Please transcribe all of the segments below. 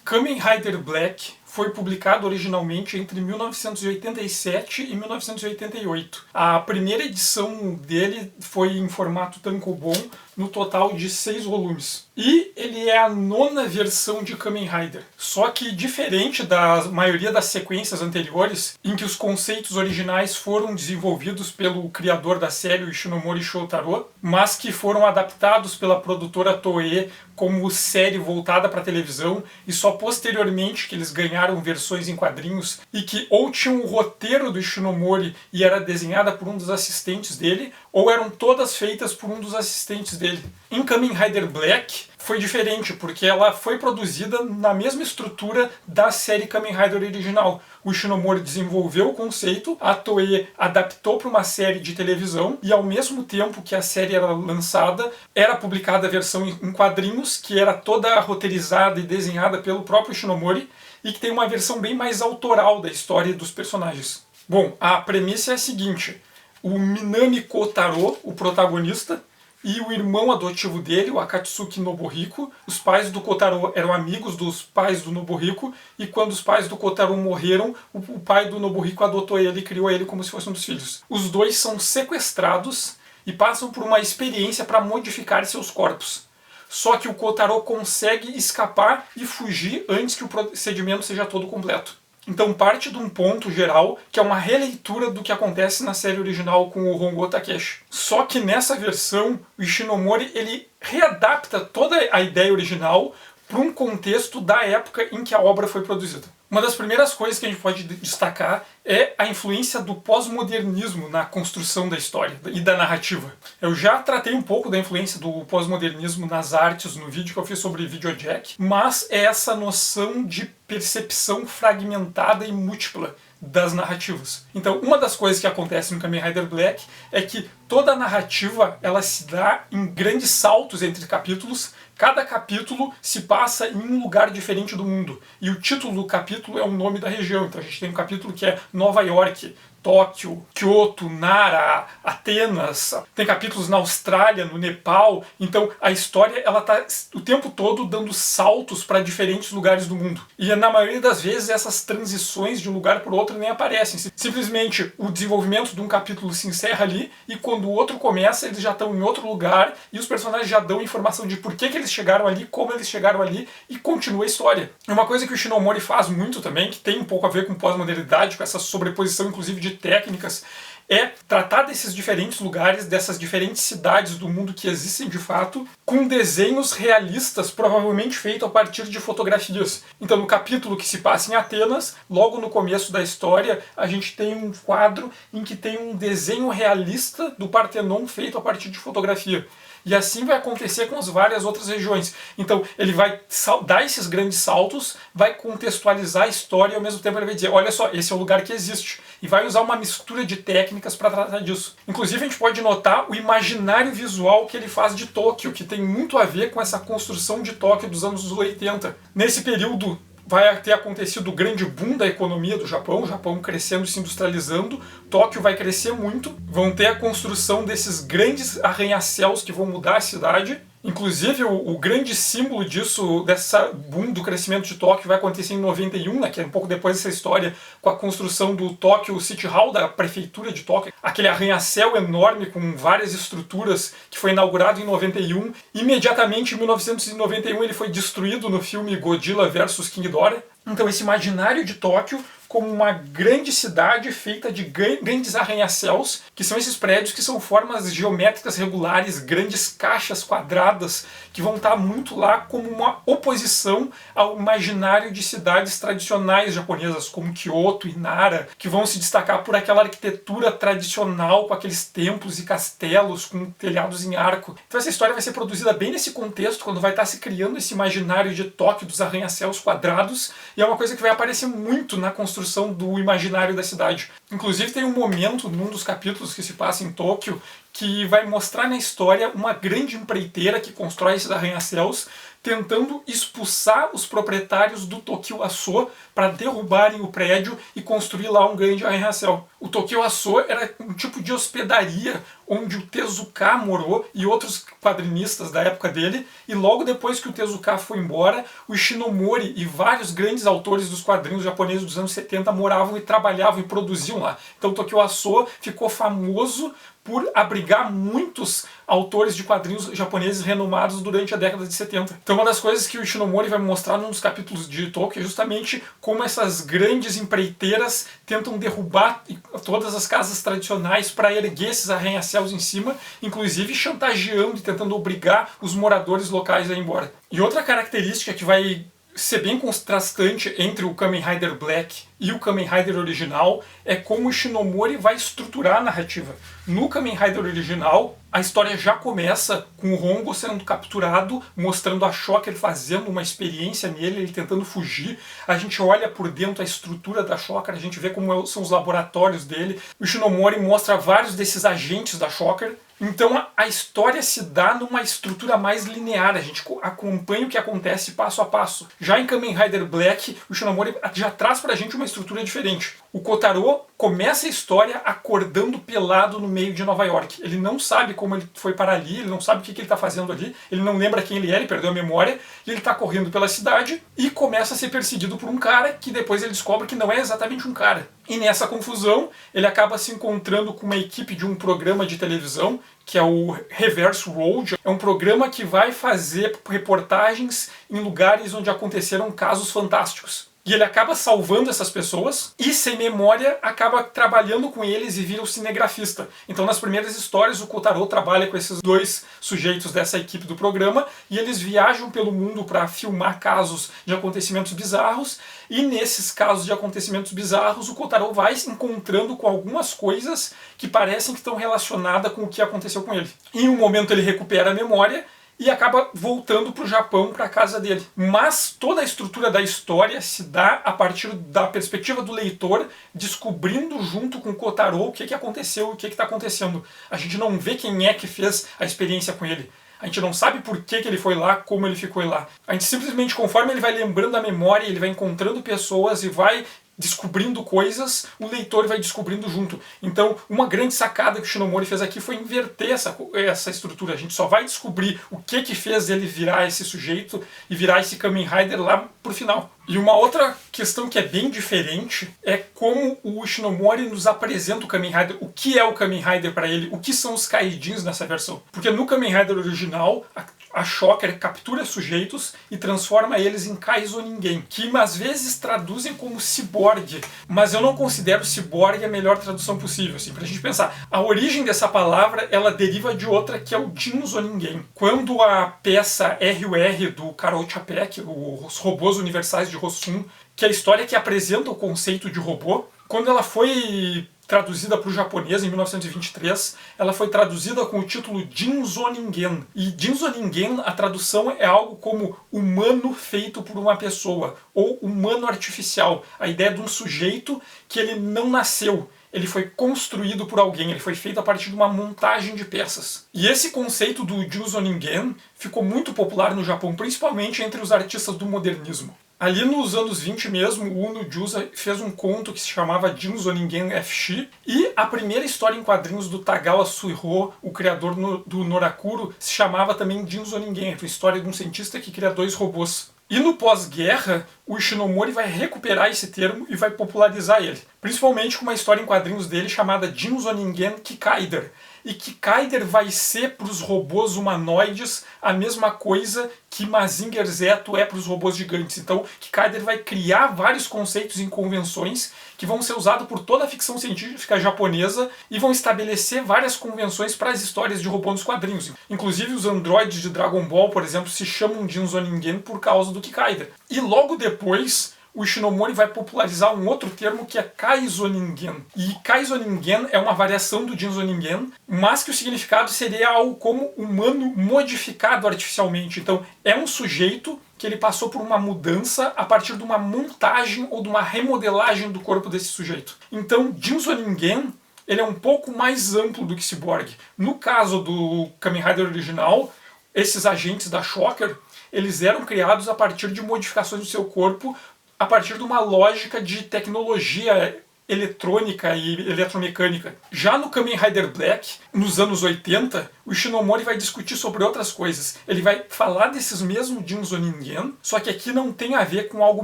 Kamen Rider Black foi publicado originalmente entre 1987 e 1988. A primeira edição dele foi em formato tankobon, no total de 6 volumes. E ele é a 9ª versão de Kamen Rider. Só que diferente da maioria das sequências anteriores, em que os conceitos originais foram desenvolvidos pelo criador da série, o Ishinomori Shotaro, mas que foram adaptados pela produtora Toei como série voltada para televisão, e só posteriormente que eles ganharam versões em quadrinhos, e que ou tinham o roteiro do Ishinomori e era desenhada por um dos assistentes dele, ou eram todas feitas por um dos assistentes dele. Em Kamen Rider Black foi diferente, porque ela foi produzida na mesma estrutura da série Kamen Rider original. O Ishinomori desenvolveu o conceito, a Toei adaptou para uma série de televisão, e ao mesmo tempo que a série era lançada, era publicada a versão em quadrinhos, que era toda roteirizada e desenhada pelo próprio Ishinomori, e que tem uma versão bem mais autoral da história dos personagens. Bom, a premissa é a seguinte: o Minami Kotaro, o protagonista, e o irmão adotivo dele, o Akatsuki Nobuhiko. Os pais do Kotaro eram amigos dos pais do Nobuhiko, e quando os pais do Kotaro morreram, o pai do Nobuhiko adotou ele e criou ele como se fosse um dos filhos. Os dois são sequestrados e passam por uma experiência para modificar seus corpos. Só que o Kotaro consegue escapar e fugir antes que o procedimento seja todo completo. Então parte de um ponto geral, que é uma releitura do que acontece na série original com o Hongo Takeshi. Só que nessa versão, o Ishinomori ele readapta toda a ideia original para um contexto da época em que a obra foi produzida. Uma das primeiras coisas que a gente pode destacar é a influência do pós-modernismo na construção da história e da narrativa. Eu já tratei um pouco da influência do pós-modernismo nas artes no vídeo que eu fiz sobre Videojack, mas é essa noção de percepção fragmentada e múltipla das narrativas. Então, uma das coisas que acontece no Kamen Rider Black é que toda a narrativa ela se dá em grandes saltos entre capítulos. Cada capítulo se passa em um lugar diferente do mundo. E o título do capítulo é o nome da região. Então a gente tem um capítulo que é Nova York, Tóquio, Kyoto, Nara, Atenas. Tem capítulos na Austrália, no Nepal. Então a história ela está o tempo todo dando saltos para diferentes lugares do mundo. E na maioria das vezes essas transições de um lugar para o outro nem aparecem. Simplesmente o desenvolvimento de um capítulo se encerra ali, e quando o outro começa eles já estão em outro lugar e os personagens já dão informação de por que eles chegaram ali, como eles chegaram ali, e continua a história. É uma coisa que o Ishinomori faz muito também, que tem um pouco a ver com pós-modernidade, com essa sobreposição inclusive de técnicas, é tratar desses diferentes lugares, dessas diferentes cidades do mundo que existem de fato, com desenhos realistas, provavelmente feitos a partir de fotografias. Então no capítulo que se passa em Atenas, logo no começo da história, a gente tem um quadro em que tem um desenho realista do Partenon feito a partir de fotografia. E assim vai acontecer com as várias outras regiões. Então ele vai dar esses grandes saltos, vai contextualizar a história e ao mesmo tempo ele vai dizer, olha só, esse é o lugar que existe. E vai usar uma mistura de técnicas para tratar disso. Inclusive a gente pode notar o imaginário visual que ele faz de Tóquio, que tem muito a ver com essa construção de Tóquio dos anos 80. Nesse período vai ter acontecido o grande boom da economia do Japão, o Japão crescendo e se industrializando, Tóquio vai crescer muito, vão ter a construção desses grandes arranha-céus que vão mudar a cidade. Inclusive, o grande símbolo disso, dessa boom do crescimento de Tóquio, vai acontecer em 91, né, que é um pouco depois dessa história, com a construção do Tóquio City Hall, da prefeitura de Tóquio. Aquele arranha-céu enorme com várias estruturas que foi inaugurado em 91. Imediatamente, em 1991, ele foi destruído no filme Godzilla vs King Ghidorah. Então esse imaginário de Tóquio como uma grande cidade feita de grandes arranha-céus, que são esses prédios que são formas geométricas regulares, grandes caixas quadradas, que vão estar muito lá como uma oposição ao imaginário de cidades tradicionais japonesas, como Kyoto e Nara, que vão se destacar por aquela arquitetura tradicional, com aqueles templos e castelos, com telhados em arco. Então essa história vai ser produzida bem nesse contexto, quando vai estar se criando esse imaginário de Tóquio, dos arranha-céus quadrados, e é uma coisa que vai aparecer muito na construção do imaginário da cidade. Inclusive tem um momento num dos capítulos que se passa em Tóquio que vai mostrar na história uma grande empreiteira que constrói esses arranha-céus, tentando expulsar os proprietários do Tokiwa-so para derrubarem o prédio e construir lá um grande arranha-céu. O Tokiwa-so era um tipo de hospedaria onde o Tezuka morou e outros quadrinistas da época dele, e logo depois que o Tezuka foi embora, o Ishinomori e vários grandes autores dos quadrinhos japoneses dos anos 70 moravam e trabalhavam e produziam lá. Então o Tokiwa-so ficou famoso por abrigar muitos autores de quadrinhos japoneses renomados durante a década de 70. Então uma das coisas que o Ishinomori vai mostrar num dos capítulos de Tolkien é justamente como essas grandes empreiteiras tentam derrubar todas as casas tradicionais para erguer esses arranha-céus em cima, inclusive chantageando e tentando obrigar os moradores locais a ir embora. E outra característica que vai ser bem contrastante entre o Kamen Rider Black e o Kamen Rider original é como o Ishinomori vai estruturar a narrativa. No Kamen Rider original, a história já começa com o Hongo sendo capturado, mostrando a Shocker fazendo uma experiência nele, ele tentando fugir. A gente olha por dentro a estrutura da Shocker, a gente vê como são os laboratórios dele. O Ishinomori mostra vários desses agentes da Shocker. Então a história se dá numa estrutura mais linear, a gente acompanha o que acontece passo a passo. Já em Kamen Rider Black, o Ishinomori já traz pra gente uma estrutura diferente. O Kotaro começa a história acordando pelado no meio de Nova York. Ele não sabe como ele foi para ali, ele não sabe o que ele está fazendo ali, ele não lembra quem ele é, ele perdeu a memória, e ele está correndo pela cidade e começa a ser perseguido por um cara que depois ele descobre que não é exatamente um cara. E nessa confusão, ele acaba se encontrando com uma equipe de um programa de televisão, que é o Reverse Road. É um programa que vai fazer reportagens em lugares onde aconteceram casos fantásticos. E ele acaba salvando essas pessoas e, sem memória, acaba trabalhando com eles e vira o cinegrafista. Então, nas primeiras histórias, o Kotaro trabalha com esses dois sujeitos dessa equipe do programa e eles viajam pelo mundo para filmar casos de acontecimentos bizarros. E nesses casos de acontecimentos bizarros, o Kotaro vai se encontrando com algumas coisas que parecem que estão relacionadas com o que aconteceu com ele. Em um momento ele recupera a memória e acaba voltando para o Japão, para a casa dele. Mas toda a estrutura da história se dá a partir da perspectiva do leitor, descobrindo junto com o Kotaro o que aconteceu e o que está acontecendo. A gente não vê quem é que fez a experiência com ele. A gente não sabe por que ele foi lá, como ele ficou lá. A gente simplesmente, conforme ele vai lembrando a memória, ele vai encontrando pessoas e vai descobrindo coisas, o leitor vai descobrindo junto. Então, uma grande sacada que o Ishinomori fez aqui foi inverter essa estrutura. A gente só vai descobrir o que fez ele virar esse sujeito e virar esse Kamen Rider lá pro final. E uma outra questão que é bem diferente é como o Ishinomori nos apresenta o Kamen Rider, o que é o Kamen Rider para ele, o que são os Kaijins nessa versão. Porque no Kamen Rider original, a Shocker captura sujeitos e transforma eles em Kaizoningen, que às vezes traduzem como ciborgue, mas eu não considero ciborgue a melhor tradução possível. Assim, pra gente pensar, a origem dessa palavra ela deriva de outra que é o Jinzoningen. Quando a peça RUR do Karol Čapek, os robôs universais de Rossum, que é a história que apresenta o conceito de robô, quando ela foi traduzida para o japonês em 1923, ela foi traduzida com o título Jinzoningen. E Jinzoningen, a tradução é algo como humano feito por uma pessoa, ou humano artificial. A ideia de um sujeito que ele não nasceu, ele foi construído por alguém, ele foi feito a partir de uma montagem de peças. E esse conceito do Jinzoningen ficou muito popular no Japão, principalmente entre os artistas do modernismo. Ali nos anos 20 mesmo, o Uno Jusa fez um conto que se chamava Jinzoningen FX, e a primeira história em quadrinhos do Tagawa Suihō, o criador do Norakuro, se chamava também Jinzoningen, a história de um cientista que cria dois robôs. E no pós-guerra, o Ishinomori vai recuperar esse termo e vai popularizar ele, principalmente com uma história em quadrinhos dele chamada Jinzoningen Kikaider. E Kikaider vai ser para os robôs humanoides a mesma coisa que Mazinger Z é para os robôs gigantes. Então, Kikaider vai criar vários conceitos e convenções que vão ser usados por toda a ficção científica japonesa e vão estabelecer várias convenções para as histórias de robô nos quadrinhos. Inclusive, os androides de Dragon Ball, por exemplo, se chamam Jinzoningen por causa do Kikaider. E logo depois, o Ishinomori vai popularizar um outro termo que é Kaizoningen. E Kaizoningen é uma variação do Jinzoningen, mas que o significado seria algo como humano modificado artificialmente. Então, é um sujeito que ele passou por uma mudança a partir de uma montagem ou de uma remodelagem do corpo desse sujeito. Então, Jinzoningen, ele é um pouco mais amplo do que Cyborg. No caso do Kamen Rider original, esses agentes da Shocker, eles eram criados a partir de modificações do seu corpo, a partir de uma lógica de tecnologia eletrônica e eletromecânica. Já no Kamen Rider Black, nos anos 80, o Ishinomori vai discutir sobre outras coisas. Ele vai falar desses mesmos Jinzo Ningen, só que aqui não tem a ver com algo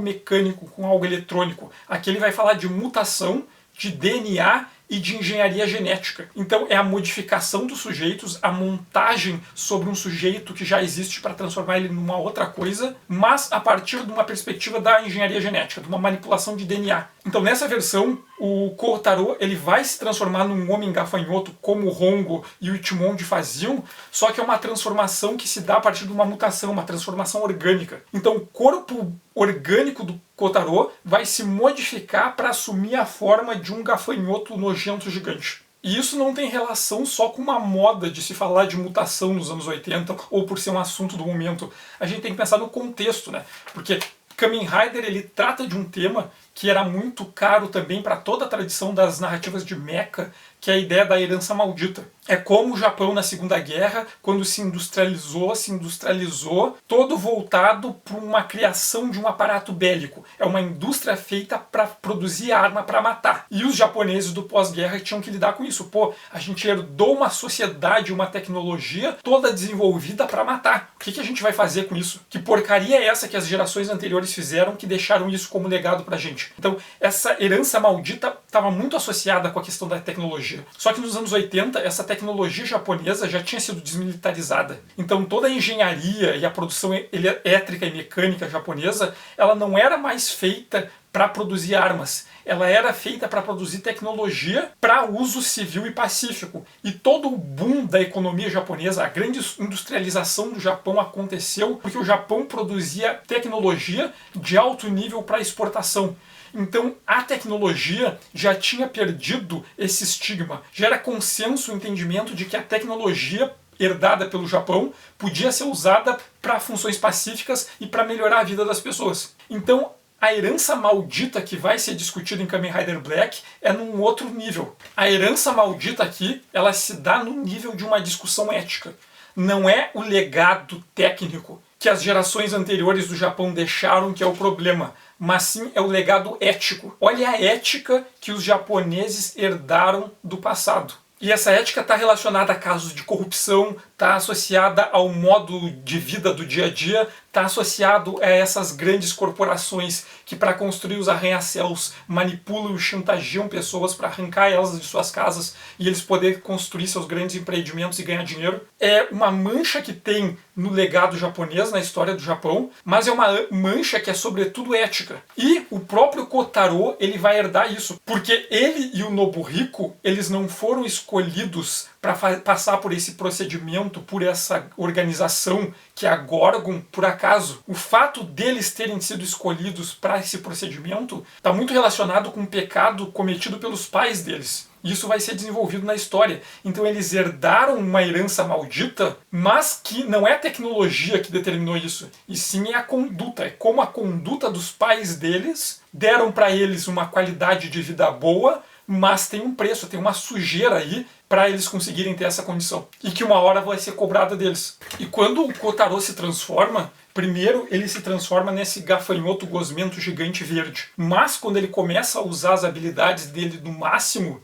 mecânico, com algo eletrônico. Aqui ele vai falar de mutação, de DNA e de engenharia genética. Então é a modificação dos sujeitos, a montagem sobre um sujeito que já existe para transformar ele numa outra coisa, mas a partir de uma perspectiva da engenharia genética, de uma manipulação de DNA. Então nessa versão, o Kotaro ele vai se transformar num homem gafanhoto como o Hongo e o Ichimonji faziam, só que é uma transformação que se dá a partir de uma mutação, uma transformação orgânica. Então o corpo orgânico do Kotaro vai se modificar para assumir a forma de um gafanhoto nojento gigante. E isso não tem relação só com uma moda de se falar de mutação nos anos 80 ou por ser um assunto do momento. A gente tem que pensar no contexto, né? Porque Kamen Rider ele trata de um tema que era muito caro também para toda a tradição das narrativas de mecha, que é a ideia da herança maldita. É como o Japão na Segunda Guerra, quando se industrializou, todo voltado para uma criação de um aparato bélico. É uma indústria feita para produzir arma para matar. E os japoneses do pós-guerra tinham que lidar com isso. Pô, a gente herdou uma sociedade, uma tecnologia toda desenvolvida para matar. O que a gente vai fazer com isso? Que porcaria é essa que as gerações anteriores fizeram que deixaram isso como legado pra gente? Então, essa herança maldita estava muito associada com a questão da tecnologia. Só que nos anos 80, essa tecnologia japonesa já tinha sido desmilitarizada. Então toda a engenharia e a produção elétrica e mecânica japonesa, ela não era mais feita para produzir armas. Ela era feita para produzir tecnologia para uso civil e pacífico. E todo o boom da economia japonesa, a grande industrialização do Japão aconteceu porque o Japão produzia tecnologia de alto nível para exportação. Então a tecnologia já tinha perdido esse estigma. Já era consenso o entendimento de que a tecnologia herdada pelo Japão podia ser usada para funções pacíficas e para melhorar a vida das pessoas. Então a herança maldita que vai ser discutida em Kamen Rider Black é num outro nível. A herança maldita aqui, ela se dá no nível de uma discussão ética. Não é o legado técnico que as gerações anteriores do Japão deixaram que é o problema, mas sim é o legado ético. Olha a ética que os japoneses herdaram do passado. E essa ética está relacionada a casos de corrupção, está associada ao modo de vida do dia a dia, está associado a essas grandes corporações que para construir os arranha-céus manipulam e chantageam pessoas para arrancar elas de suas casas e eles poderem construir seus grandes empreendimentos e ganhar dinheiro. É uma mancha que tem no legado japonês, na história do Japão, mas é uma mancha que é sobretudo ética. E o próprio Kotaro, ele vai herdar isso, porque ele e o Nobuhiko, eles não foram escolhidos para passar por esse procedimento, por essa organização que é a Gorgon, por acaso. O fato deles terem sido escolhidos para esse procedimento está muito relacionado com um pecado cometido pelos pais deles. Isso vai ser desenvolvido na história. Então eles herdaram uma herança maldita, mas que não é a tecnologia que determinou isso, e sim é a conduta. É como a conduta dos pais deles deram para eles uma qualidade de vida boa, mas tem um preço, tem uma sujeira aí para eles conseguirem ter essa condição. E que uma hora vai ser cobrada deles. E quando o Kotaro se transforma, primeiro ele se transforma nesse gafanhoto gosmento gigante verde. Mas quando ele começa a usar as habilidades dele no máximo,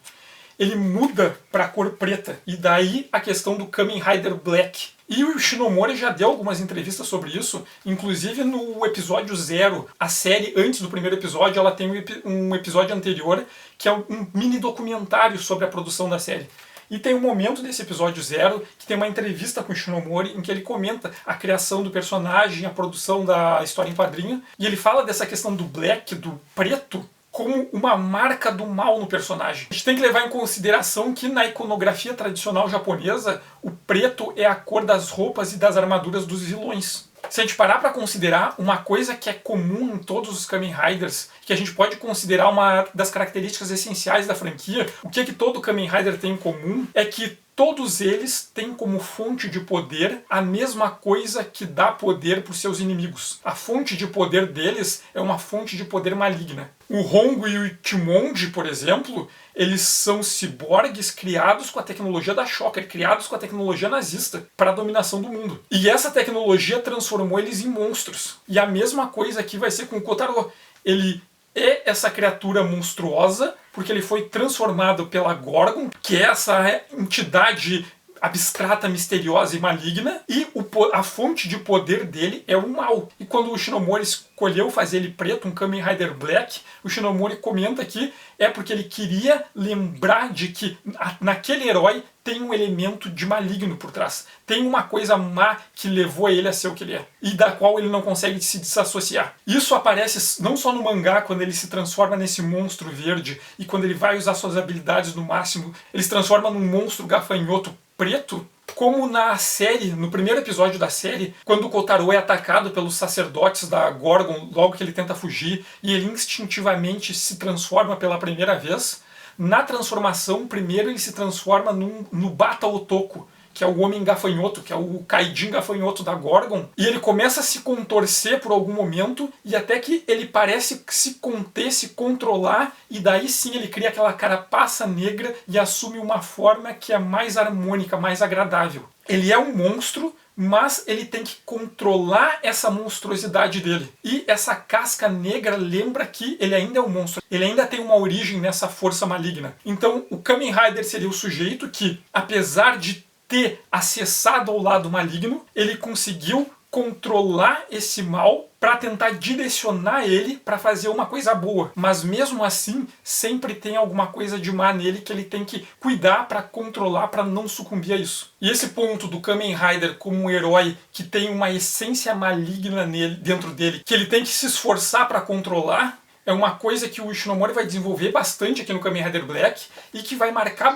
ele muda para a cor preta. E daí a questão do Kamen Rider Black. E o Ishinomori já deu algumas entrevistas sobre isso, inclusive no episódio 0. A série, antes do primeiro episódio, ela tem um episódio anterior, que é um mini documentário sobre a produção da série. E tem um momento desse episódio 0 que tem uma entrevista com o Ishinomori em que ele comenta a criação do personagem, a produção da história em quadrinho, e ele fala dessa questão do black, do preto, como uma marca do mal no personagem. A gente tem que levar em consideração que na iconografia tradicional japonesa, o preto é a cor das roupas e das armaduras dos vilões. Se a gente parar para considerar uma coisa que é comum em todos os Kamen Riders, que a gente pode considerar uma das características essenciais da franquia, o que todo Kamen Rider tem em comum é que todos eles têm como fonte de poder a mesma coisa que dá poder para os seus inimigos. A fonte de poder deles é uma fonte de poder maligna. O Hongo e o Ichimonji, por exemplo, eles são ciborgues criados com a tecnologia da Shocker, criados com a tecnologia nazista para a dominação do mundo. E essa tecnologia transformou eles em monstros. E a mesma coisa aqui vai ser com o Kotaro. Ele é essa criatura monstruosa porque ele foi transformado pela Gorgon, que é essa entidade abstrata, misteriosa e maligna, e a fonte de poder dele é o mal. E quando o Shinomori escolheu fazer ele preto, um Kamen Rider Black, o Shinomori comenta que é porque ele queria lembrar de que naquele herói tem um elemento de maligno por trás. Tem uma coisa má que levou ele a ser o que ele é. E da qual ele não consegue se desassociar. Isso aparece não só no mangá, quando ele se transforma nesse monstro verde, e quando ele vai usar suas habilidades no máximo, ele se transforma num monstro gafanhoto preto, como na série, no primeiro episódio da série, quando o Kotaro é atacado pelos sacerdotes da Gorgon, logo que ele tenta fugir, e ele instintivamente se transforma pela primeira vez. Na transformação, primeiro ele se transforma no Bata Otoko, que é o homem gafanhoto, que é o Kaijin gafanhoto da Gorgon, e ele começa a se contorcer por algum momento, e até que ele parece se conter, se controlar, e daí sim ele cria aquela carapaça negra e assume uma forma que é mais harmônica, mais agradável. Ele é um monstro, mas ele tem que controlar essa monstruosidade dele. E essa casca negra lembra que ele ainda é um monstro. Ele ainda tem uma origem nessa força maligna. Então o Kamen Rider seria o sujeito que, apesar de ter acessado ao lado maligno, ele conseguiu controlar esse mal para tentar direcionar ele para fazer uma coisa boa. Mas mesmo assim, sempre tem alguma coisa de má nele que ele tem que cuidar para controlar, para não sucumbir a isso. E esse ponto do Kamen Rider como um herói que tem uma essência maligna dentro dele, que ele tem que se esforçar para controlar, é uma coisa que o Shinomori vai desenvolver bastante aqui no Kamen Rider Black e que vai marcar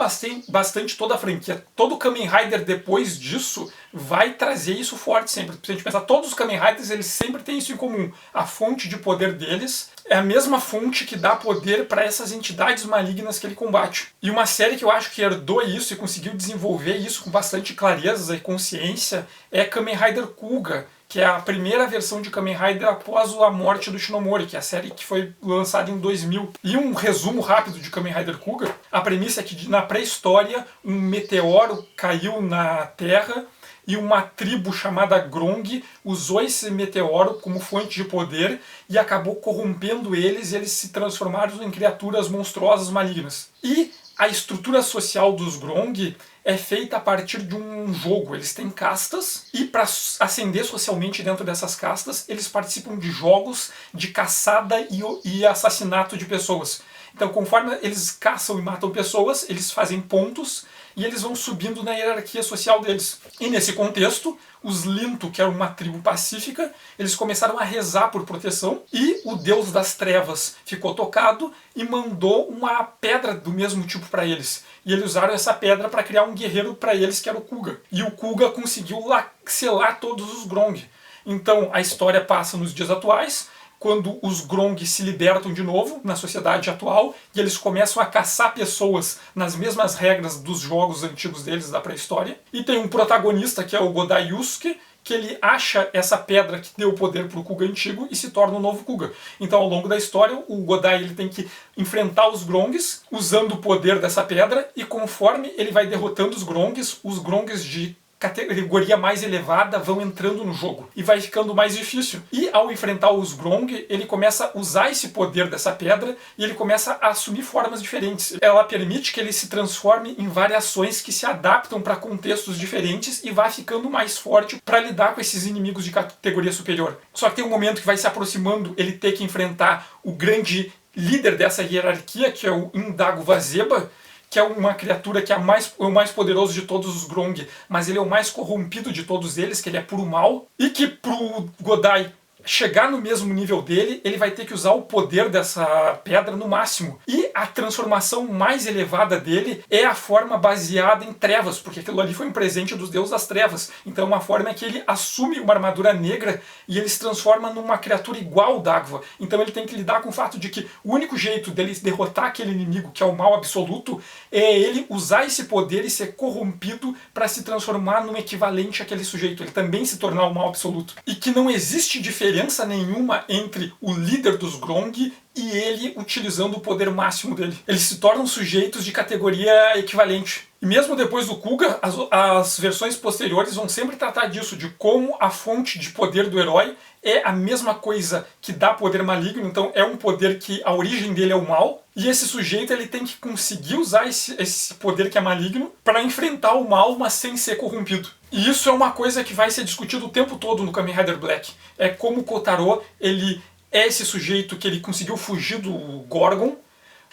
bastante toda a franquia. Todo Kamen Rider depois disso vai trazer isso forte sempre. Se a gente pensar, todos os Kamen Riders eles sempre têm isso em comum. A fonte de poder deles é a mesma fonte que dá poder para essas entidades malignas que ele combate. E uma série que eu acho que herdou isso e conseguiu desenvolver isso com bastante clareza e consciência é Kamen Rider Kuga, que é a primeira versão de Kamen Rider após a morte do Shinomori, que é a série que foi lançada em 2000. E um resumo rápido de Kamen Rider Kuga, a premissa é que na pré-história um meteoro caiu na Terra e uma tribo chamada Grong usou esse meteoro como fonte de poder e acabou corrompendo eles, e eles se transformaram em criaturas monstruosas malignas. E a estrutura social dos Grong é feita a partir de um jogo. Eles têm castas e para ascender socialmente dentro dessas castas, eles participam de jogos de caçada e assassinato de pessoas. Então, conforme eles caçam e matam pessoas, eles fazem pontos e eles vão subindo na hierarquia social deles. E nesse contexto, os Linto, que era uma tribo pacífica, eles começaram a rezar por proteção e o deus das trevas ficou tocado e mandou uma pedra do mesmo tipo para eles. E eles usaram essa pedra para criar um guerreiro para eles, que era o Kuga. E o Kuga conseguiu selar todos os Grong. Então a história passa nos dias atuais, quando os Grong se libertam de novo na sociedade atual e eles começam a caçar pessoas nas mesmas regras dos jogos antigos deles da pré-história. E tem um protagonista que é o Godai Yusuke, que ele acha essa pedra que deu poder para o Kuga antigo e se torna o novo Kuga. Então, ao longo da história, o Godai ele tem que enfrentar os Grongs usando o poder dessa pedra, e conforme ele vai derrotando os Grongs de categoria mais elevada vão entrando no jogo e vai ficando mais difícil. E ao enfrentar os Grong, ele começa a usar esse poder dessa pedra e ele começa a assumir formas diferentes. Ela permite que ele se transforme em variações que se adaptam para contextos diferentes e vai ficando mais forte para lidar com esses inimigos de categoria superior. Só que tem um momento que vai se aproximando, ele ter que enfrentar o grande líder dessa hierarquia, que é o Indago Vazeba, que é uma criatura que é o mais poderoso de todos os Grong, mas ele é o mais corrompido de todos eles, que ele é puro mal, e que pro Godai chegar no mesmo nível dele, ele vai ter que usar o poder dessa pedra no máximo. E a transformação mais elevada dele é a forma baseada em trevas, porque aquilo ali foi um presente dos deuses das trevas. Então uma forma é que ele assume uma armadura negra e ele se transforma numa criatura igual d'água. Então ele tem que lidar com o fato de que o único jeito dele derrotar aquele inimigo, que é o mal absoluto, é ele usar esse poder e ser corrompido para se transformar num equivalente àquele sujeito. Ele também se tornar o mal absoluto. E que não existe diferença nenhuma entre o líder dos Grong e ele utilizando o poder máximo dele. Eles se tornam sujeitos de categoria equivalente. E mesmo depois do Kuga, as versões posteriores vão sempre tratar disso, de como a fonte de poder do herói é a mesma coisa que dá poder maligno, então é um poder que a origem dele é o mal, e esse sujeito ele tem que conseguir usar esse poder que é maligno para enfrentar o mal, mas sem ser corrompido. E isso é uma coisa que vai ser discutido o tempo todo no Kamen Rider Black. É como o Kotaro, ele é esse sujeito que ele conseguiu fugir do Gorgon,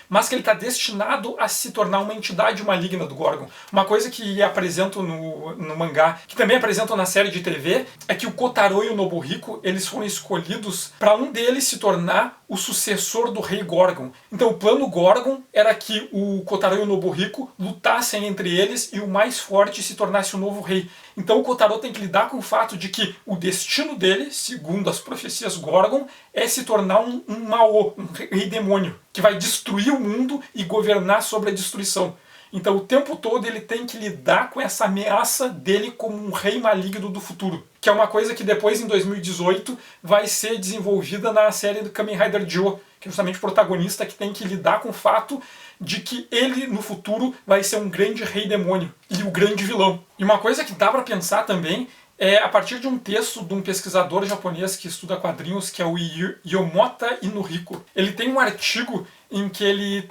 mas que ele está destinado a se tornar uma entidade maligna do Gorgon. Uma coisa que apresento no mangá, que também apresentam na série de TV, é que o Kotaro e o Nobuhiko, eles foram escolhidos para um deles se tornar o sucessor do rei Gorgon. Então o plano Gorgon era que o Kotaro e o Nobuhiko lutassem entre eles e o mais forte se tornasse o novo rei. Então o Kotaro tem que lidar com o fato de que o destino dele, segundo as profecias Gorgon, é se tornar um Mao, um rei demônio, que vai destruir o mundo e governar sobre a destruição. Então o tempo todo ele tem que lidar com essa ameaça dele como um rei maligno do futuro. Que é uma coisa que depois, em 2018, vai ser desenvolvida na série do Kamen Rider Joe, que é justamente o protagonista que tem que lidar com o fato de que ele, no futuro, vai ser um grande rei demônio e o grande vilão. E uma coisa que dá para pensar também é a partir de um texto de um pesquisador japonês que estuda quadrinhos, que é o Yomota Inuhiko. Ele tem um artigo em que ele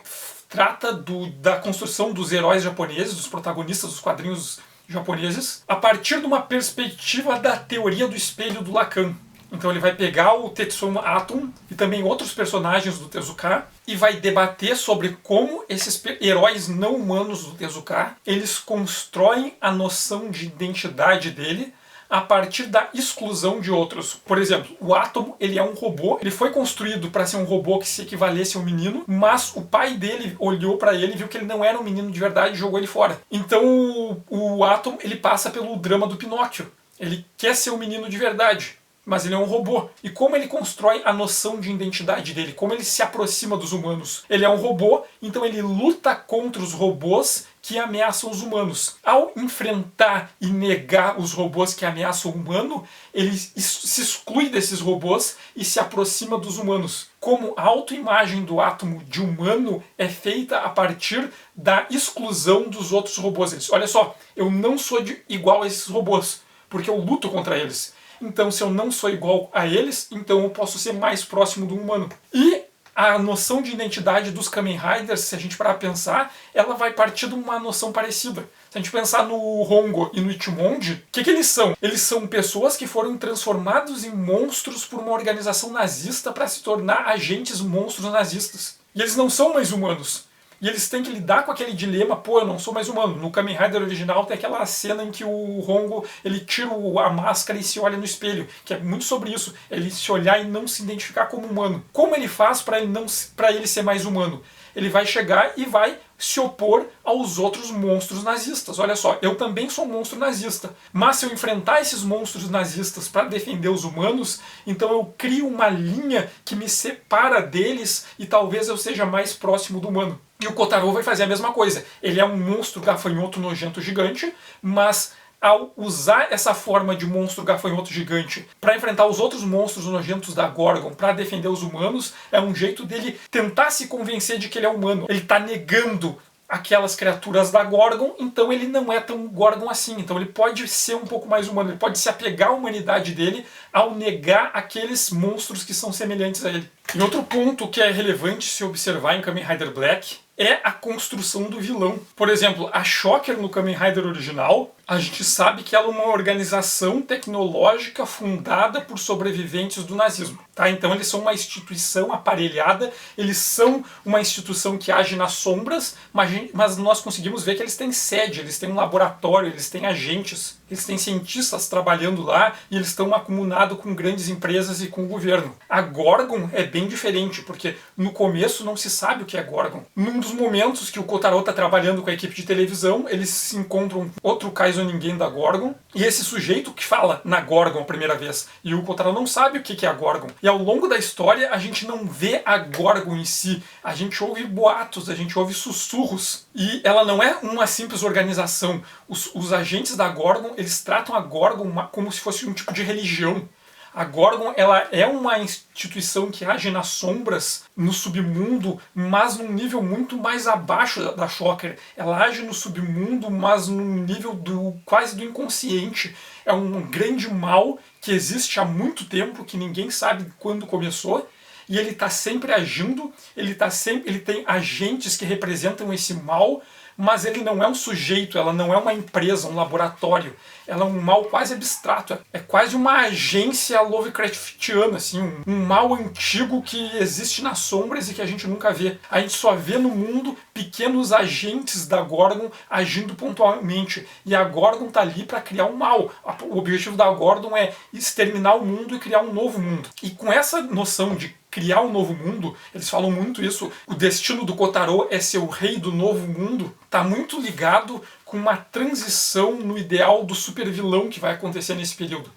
trata da construção dos heróis japoneses, dos protagonistas dos quadrinhos japoneses, a partir de uma perspectiva da teoria do espelho do Lacan. Então ele vai pegar o Tetsuma Atom e também outros personagens do Tezuka e vai debater sobre como esses heróis não humanos do Tezuka, eles constroem a noção de identidade dele a partir da exclusão de outros. Por exemplo, o Átomo, ele é um robô, ele foi construído para ser um robô que se equivalesse a um menino, mas o pai dele olhou para ele e viu que ele não era um menino de verdade e jogou ele fora. Então o Átomo, ele passa pelo drama do Pinóquio. Ele quer ser um menino de verdade, mas ele é um robô. E como ele constrói a noção de identidade dele? Como ele se aproxima dos humanos? Ele é um robô, então ele luta contra os robôs que ameaçam os humanos. Ao enfrentar e negar os robôs que ameaçam o humano, ele se exclui desses robôs e se aproxima dos humanos. Como a autoimagem do átomo de humano é feita a partir da exclusão dos outros robôs. Ele diz, olha só, eu não sou igual a esses robôs, porque eu luto contra eles. Então, se eu não sou igual a eles, então eu posso ser mais próximo do humano. E a noção de identidade dos Kamen Riders, se a gente parar para pensar, ela vai partir de uma noção parecida. Se a gente pensar no Hongo e no Ichimonji, o que eles são? Eles são pessoas que foram transformados em monstros por uma organização nazista para se tornar agentes monstros nazistas. E eles não são mais humanos. E eles têm que lidar com aquele dilema, pô, eu não sou mais humano. No Kamen Rider original tem aquela cena em que o Hongo, ele tira a máscara e se olha no espelho, que é muito sobre isso, ele se olhar e não se identificar como humano. Como ele faz para ele ser mais humano? Ele vai chegar e vai se opor aos outros monstros nazistas. Olha só, eu também sou um monstro nazista, mas se eu enfrentar esses monstros nazistas para defender os humanos, então eu crio uma linha que me separa deles e talvez eu seja mais próximo do humano. E o Kotaro vai fazer a mesma coisa. Ele é um monstro gafanhoto nojento gigante, mas ao usar essa forma de monstro gafanhoto gigante para enfrentar os outros monstros nojentos da Gorgon, para defender os humanos, é um jeito dele tentar se convencer de que ele é humano. Ele está negando aquelas criaturas da Gorgon, então ele não é tão Gorgon assim. Então ele pode ser um pouco mais humano, ele pode se apegar à humanidade dele ao negar aqueles monstros que são semelhantes a ele. E outro ponto que é relevante se observar em Kamen Rider Black é a construção do vilão. Por exemplo, a Shocker no Kamen Rider original, a gente sabe que ela é uma organização tecnológica fundada por sobreviventes do nazismo. Tá? Então eles são uma instituição aparelhada, eles são uma instituição que age nas sombras, mas nós conseguimos ver que eles têm sede, eles têm um laboratório, eles têm agentes. Eles têm cientistas trabalhando lá e eles estão acumulados com grandes empresas e com o governo. A Gorgon é bem diferente, porque no começo não se sabe o que é Gorgon. Num dos momentos que o Kotaro está trabalhando com a equipe de televisão, eles se encontram outro Kaizo Ninguém da Gorgon, e esse sujeito que fala na Gorgon a primeira vez, e o Kotaro não sabe o que é a Gorgon. E ao longo da história a gente não vê a Gorgon em si, a gente ouve boatos, a gente ouve sussurros, e ela não é uma simples organização. Os agentes da Gorgon, eles tratam a Gorgon como se fosse um tipo de religião. A Gorgon, ela é uma instituição que age nas sombras, no submundo, mas num nível muito mais abaixo da Shocker. Ela age no submundo, mas num nível quase do inconsciente. É um grande mal que existe há muito tempo, que ninguém sabe quando começou, e ele está sempre agindo, ele tem agentes que representam esse mal, mas ele não é um sujeito, ela não é uma empresa, um laboratório. Ela é um mal quase abstrato. É quase uma agência Lovecraftiana, assim, um mal antigo que existe nas sombras e que a gente nunca vê. A gente só vê no mundo pequenos agentes da Gorgon agindo pontualmente. E a Gorgon tá ali para criar um mal. O objetivo da Gorgon é exterminar o mundo e criar um novo mundo. E com essa noção de criar um novo mundo, eles falam muito isso, o destino do Kotaro é ser o rei do novo mundo, está muito ligado com uma transição no ideal do supervilão que vai acontecer nesse período.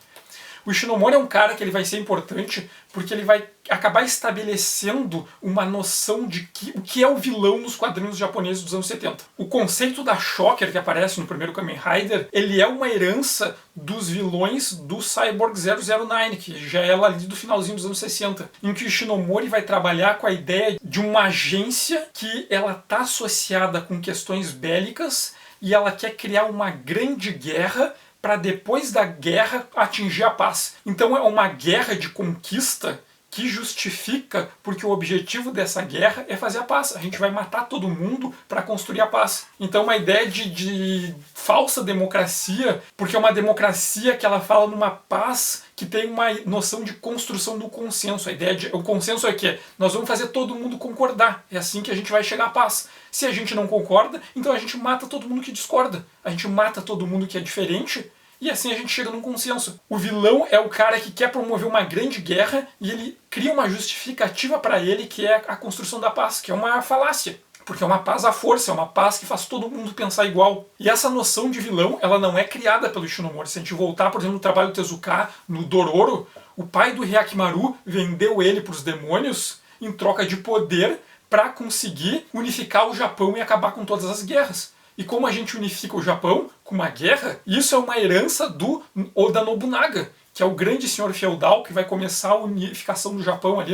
O Ishinomori é um cara que ele vai ser importante porque ele vai acabar estabelecendo uma noção de o que é o vilão nos quadrinhos japoneses dos anos 70. O conceito da Shocker, que aparece no primeiro Kamen Rider, ele é uma herança dos vilões do Cyborg 009, que já é ali do finalzinho dos anos 60, em que o Ishinomori vai trabalhar com a ideia de uma agência que ela está associada com questões bélicas e ela quer criar uma grande guerra para depois da guerra atingir a paz. Então é uma guerra de conquista que justifica porque o objetivo dessa guerra é fazer a paz. A gente vai matar todo mundo para construir a paz. Então uma ideia de falsa democracia, porque é uma democracia que ela fala numa paz que tem uma noção de construção do consenso. O consenso é que nós vamos fazer todo mundo concordar. É assim que a gente vai chegar à paz. Se a gente não concorda, então a gente mata todo mundo que discorda. A gente mata todo mundo que é diferente. E assim a gente chega num consenso. O vilão é o cara que quer promover uma grande guerra e ele cria uma justificativa para ele que é a construção da paz, que é uma falácia. Porque é uma paz à força, é uma paz que faz todo mundo pensar igual. E essa noção de vilão, ela não é criada pelo Ishinomori. Se a gente voltar, por exemplo, no trabalho do Tezuka, no Dororo, o pai do Hyakimaru vendeu ele para os demônios em troca de poder para conseguir unificar o Japão e acabar com todas as guerras. E como a gente unifica o Japão com uma guerra, isso é uma herança do Oda Nobunaga, que é o grande senhor feudal que vai começar a unificação do Japão ali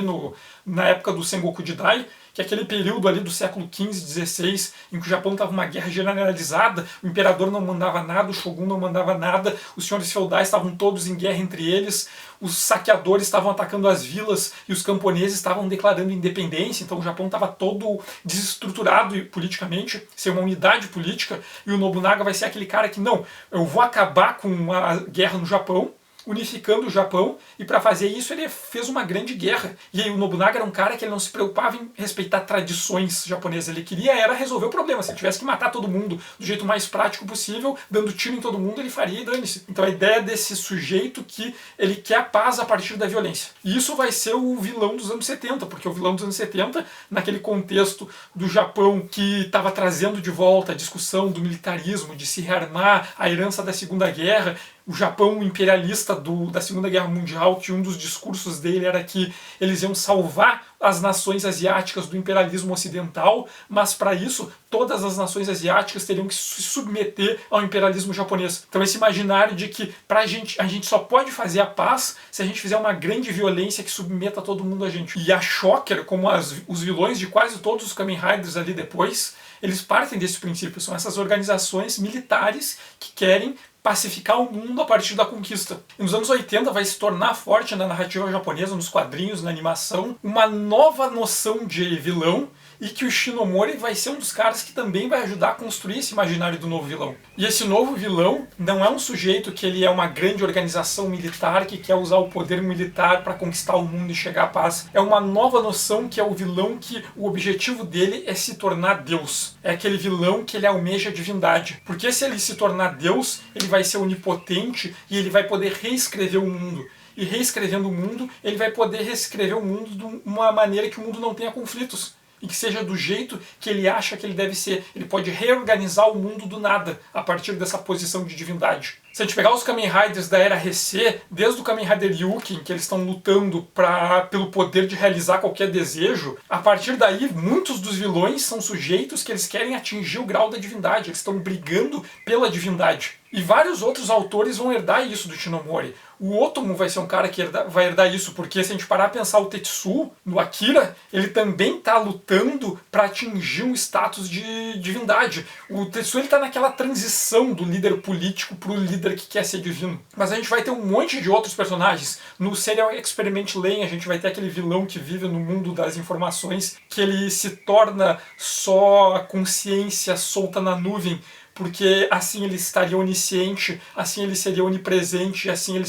na época do Sengoku Jidai, que é aquele período ali do século XV, XVI, em que o Japão estava uma guerra generalizada, o imperador não mandava nada, o shogun não mandava nada, os senhores feudais estavam todos em guerra entre eles, os saqueadores estavam atacando as vilas e os camponeses estavam declarando independência, então o Japão estava todo desestruturado politicamente, sem uma unidade política, e o Nobunaga vai ser aquele cara que, não, eu vou acabar com a guerra no Japão, unificando o Japão, e para fazer isso ele fez uma grande guerra. E aí o Nobunaga era um cara que ele não se preocupava em respeitar tradições japonesas, ele queria era resolver o problema. Se ele tivesse que matar todo mundo do jeito mais prático possível, dando tiro em todo mundo, ele faria e dane-se. Então a ideia desse sujeito que ele quer a paz a partir da violência. E isso vai ser o vilão dos anos 70, porque o vilão dos anos 70, naquele contexto do Japão que estava trazendo de volta a discussão do militarismo, de se rearmar, a herança da Segunda Guerra, o Japão imperialista da Segunda Guerra Mundial, que um dos discursos dele era que eles iam salvar as nações asiáticas do imperialismo ocidental, mas para isso todas as nações asiáticas teriam que se submeter ao imperialismo japonês. Então esse imaginário de que a gente só pode fazer a paz se a gente fizer uma grande violência que submeta todo mundo a gente. E a Shocker, como os vilões de quase todos os Kamen Riders ali depois, eles partem desse princípio. São essas organizações militares que querem pacificar o mundo a partir da conquista. E nos anos 80 vai se tornar forte na narrativa japonesa, nos quadrinhos, na animação, uma nova noção de vilão e que o Shinomori vai ser um dos caras que também vai ajudar a construir esse imaginário do novo vilão. E esse novo vilão não é um sujeito que ele é uma grande organização militar que quer usar o poder militar para conquistar o mundo e chegar à paz. É uma nova noção que é o vilão que o objetivo dele é se tornar Deus. É aquele vilão que ele almeja a divindade. Porque se ele se tornar Deus, ele vai ser onipotente e ele vai poder reescrever o mundo. E reescrevendo o mundo, ele vai poder reescrever o mundo de uma maneira que o mundo não tenha conflitos. E que seja do jeito que ele acha que ele deve ser. Ele pode reorganizar o mundo do nada, a partir dessa posição de divindade. Se a gente pegar os Kamen Riders da era Heisei, desde o Kamen Rider Ryukin, que eles estão lutando pelo poder de realizar qualquer desejo, a partir daí, muitos dos vilões são sujeitos que eles querem atingir o grau da divindade, eles estão brigando pela divindade. E vários outros autores vão herdar isso do Shinomori. O Otomo vai ser um cara que vai herdar isso, porque se a gente parar a pensar o Tetsuo, no Akira, ele também está lutando para atingir um status de divindade. O Tetsuo está naquela transição do líder político para o líder que quer ser divino. Mas a gente vai ter um monte de outros personagens. No Serial Experiment Lain, a gente vai ter aquele vilão que vive no mundo das informações, que ele se torna só a consciência solta na nuvem, porque assim ele estaria onisciente, assim ele seria onipresente, assim ele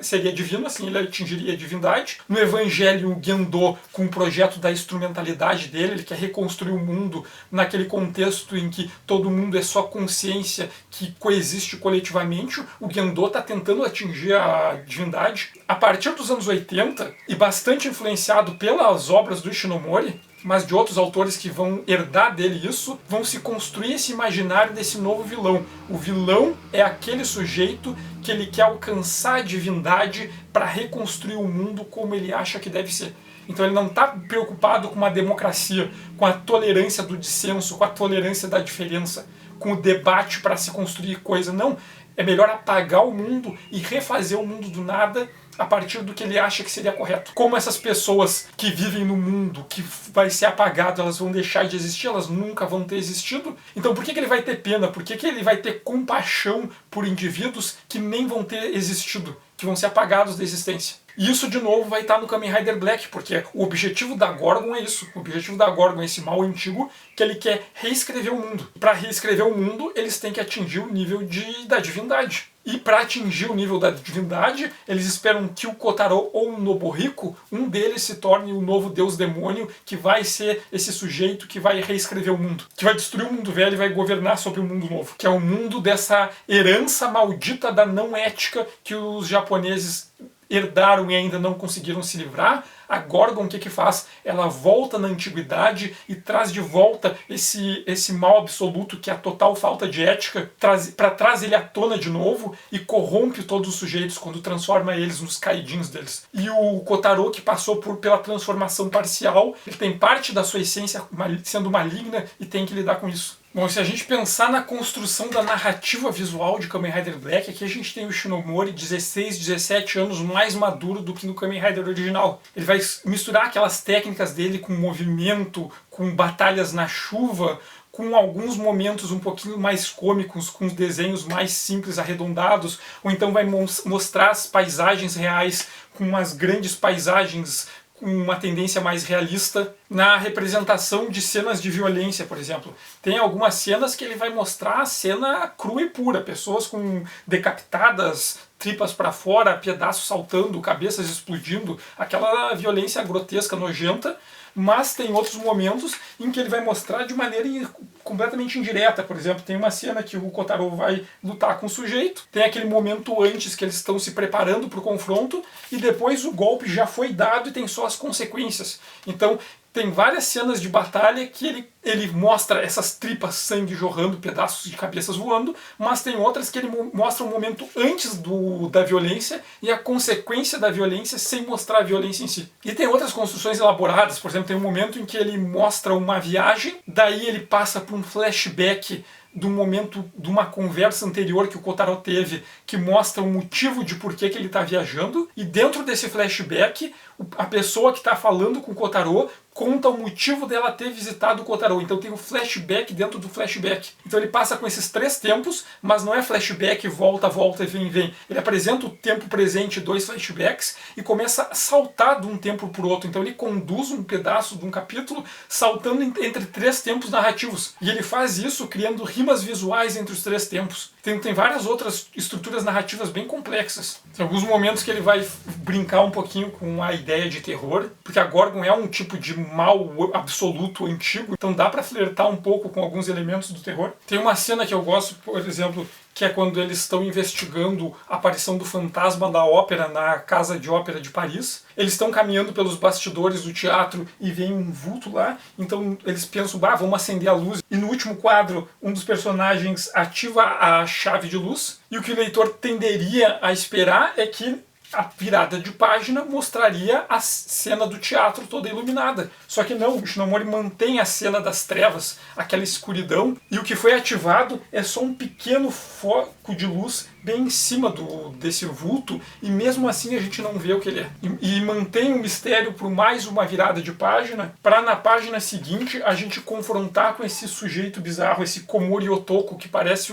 seria divino, assim ele atingiria a divindade. No Evangelho, o Gendo, com o projeto da instrumentalidade dele, ele quer reconstruir o mundo naquele contexto em que todo mundo é só consciência que coexiste coletivamente. O Gendo está tentando atingir a divindade. A partir dos anos 80, e bastante influenciado pelas obras do Shinomori, mas de outros autores que vão herdar dele isso, vão se construir esse imaginário desse novo vilão. O vilão é aquele sujeito que ele quer alcançar a divindade para reconstruir o mundo como ele acha que deve ser. Então ele não está preocupado com uma democracia, com a tolerância do dissenso, com a tolerância da diferença, com o debate para se construir coisa. Não, é melhor apagar o mundo e refazer o mundo do nada a partir do que ele acha que seria correto. Como essas pessoas que vivem no mundo, que vai ser apagado, elas vão deixar de existir, elas nunca vão ter existido. Então por que ele vai ter pena? Por que ele vai ter compaixão por indivíduos que nem vão ter existido, que vão ser apagados da existência? E isso, de novo, vai estar no Kamen Rider Black, porque o objetivo da Gorgon é isso. O objetivo da Gorgon é esse mal antigo que ele quer reescrever o mundo. Para reescrever o mundo, eles têm que atingir o nível da divindade. E para atingir o nível da divindade, eles esperam que o Kotaro ou o Nobuhiko, um deles se torne o novo deus demônio, que vai ser esse sujeito que vai reescrever o mundo, que vai destruir o mundo velho e vai governar sobre o mundo novo, que é o mundo dessa herança maldita da não ética que os japoneses herdaram e ainda não conseguiram se livrar. A Gorgon, o que faz? Ela volta na antiguidade e traz de volta esse mal absoluto, que é a total falta de ética, traz ele à tona de novo e corrompe todos os sujeitos quando transforma eles nos caidinhos deles. E o Kotaro, que passou pela transformação parcial, ele tem parte da sua essência sendo maligna e tem que lidar com isso. Bom, se a gente pensar na construção da narrativa visual de Kamen Rider Black, aqui a gente tem o Shinomori 16, 17 anos mais maduro do que no Kamen Rider original. Ele vai misturar aquelas técnicas dele com movimento, com batalhas na chuva, com alguns momentos um pouquinho mais cômicos, com os desenhos mais simples, arredondados, ou então vai mostrar as paisagens reais com umas grandes paisagens com uma tendência mais realista na representação de cenas de violência, por exemplo. Tem algumas cenas que ele vai mostrar a cena crua e pura, pessoas com decapitadas, tripas para fora, pedaços saltando, cabeças explodindo, aquela violência grotesca, nojenta. Mas tem outros momentos em que ele vai mostrar de maneira completamente indireta. Por exemplo, tem uma cena que o Kotaro vai lutar com o sujeito, tem aquele momento antes que eles estão se preparando para o confronto, e depois o golpe já foi dado e tem só as consequências. Então tem várias cenas de batalha que ele mostra essas tripas, sangue jorrando, pedaços de cabeças voando, mas tem outras que ele mostra o momento antes da violência e a consequência da violência sem mostrar a violência em si. E tem outras construções elaboradas, por exemplo, tem um momento em que ele mostra uma viagem, daí ele passa por um flashback do momento de uma conversa anterior que o Kotaro teve, que mostra o motivo de por que ele está viajando, e dentro desse flashback, a pessoa que está falando com o Kotaro conta o motivo dela ter visitado o Kotaro. Então tem o flashback dentro do flashback. Então ele passa com esses 3 tempos, mas não é flashback, volta, volta e vem, vem. Ele apresenta o tempo presente, 2 flashbacks, e começa a saltar de um tempo para o outro. Então ele conduz um pedaço de um capítulo saltando entre 3 tempos narrativos. E ele faz isso criando rimas visuais entre os 3 tempos. Tem várias outras estruturas narrativas bem complexas. Tem alguns momentos que ele vai brincar um pouquinho com a ideia de terror, porque a Gorgon é um tipo de mal absoluto antigo, então dá pra flertar um pouco com alguns elementos do terror. Tem uma cena que eu gosto, por exemplo, que é quando eles estão investigando a aparição do fantasma da ópera na Casa de Ópera de Paris. Eles estão caminhando pelos bastidores do teatro e vem um vulto lá, então eles pensam, vamos acender a luz. E no último quadro, um dos personagens ativa a chave de luz, e o que o leitor tenderia a esperar é que a virada de página mostraria a cena do teatro toda iluminada. Só que não, o Ishinomori mantém a cena das trevas, aquela escuridão, e o que foi ativado é só um pequeno foco de luz bem em cima desse vulto, e mesmo assim a gente não vê o que ele é. E mantém o mistério por mais uma virada de página, para na página seguinte a gente confrontar com esse sujeito bizarro, esse Komori Otoko, que parece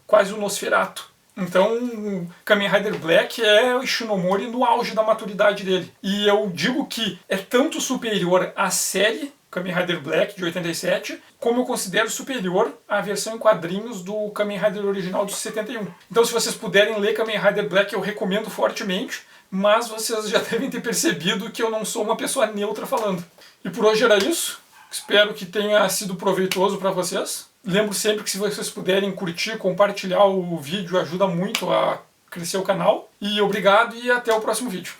quase um Nosferatu. Então, Kamen Rider Black é o Ishinomori no auge da maturidade dele. E eu digo que é tanto superior à série Kamen Rider Black de 87, como eu considero superior à versão em quadrinhos do Kamen Rider original de 71. Então, se vocês puderem ler Kamen Rider Black, eu recomendo fortemente, mas vocês já devem ter percebido que eu não sou uma pessoa neutra falando. E por hoje era isso. Espero que tenha sido proveitoso para vocês. Lembro sempre que se vocês puderem curtir, compartilhar o vídeo, ajuda muito a crescer o canal. E obrigado e até o próximo vídeo.